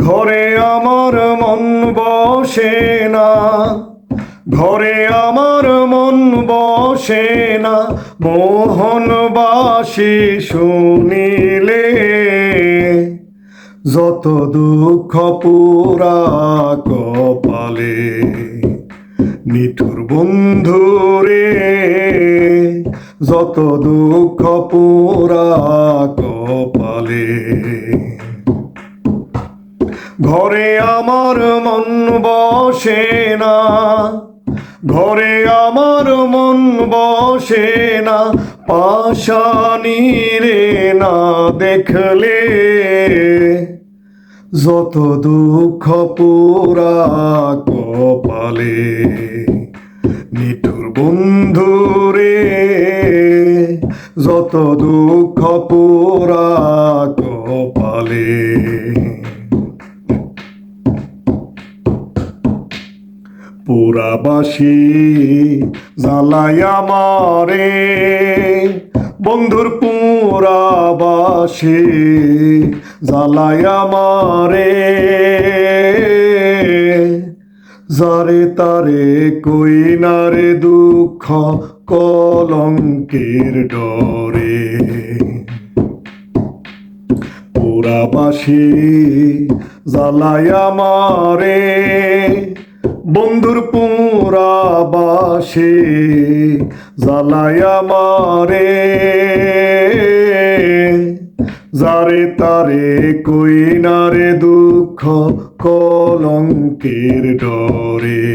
ঘরে আমার মন বসে না, ঘরে আমার মন বসে না, মোহনবাসী শুনিলে যত দুঃখ পুরা কপালে। নিঠুর বন্ধুরে যত দুঃখ পুরা কপালে। ঘরে আমার মন বসে না, ঘরে আমার মন বসে না, পাশানিরে না দেখলে যত দুঃখ পুরা কপালে। নিঠুর বন্ধুরে যত দুঃখ পুরা কপালে। পুরাবাসী জ্বালায়া মারে, বন্ধুর পুরাবাসী জ্বালায়া মারে, যারে তারে কই না রে দুঃখ কলঙ্কের ডরে। পুরাবাসী জ্বালায়া মারে, বন্ধুর পুরাবাসী জ্বালায়া মারে, যারে তারে কই না রে দুঃখ কলঙ্কের ডরে।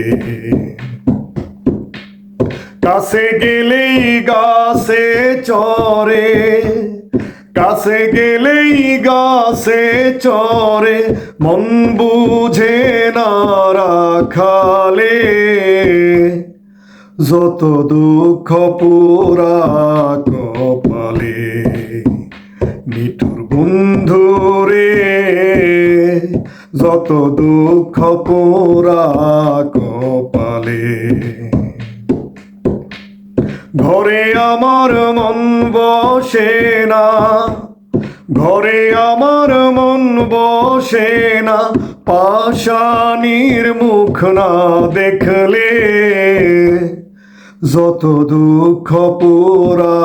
কাছে গেলেই গাছে চরে, কাছে গেলেই গাছে চরে, মন বুঝে না রাখালে যত দুঃখ পুরা কপালে। নিঠুর বন্ধুরে যত দুঃখ পুরা কপালে। ঘরে আমার মন বসে না, ঘরে আমার মন বসে না, পাশানির মুখ না দেখলে যত দুঃখ পুরা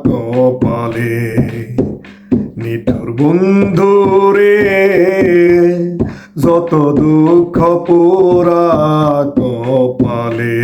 কপালে। নিঠুর বন্ধুরে যত দুঃখ পুরা কপালে।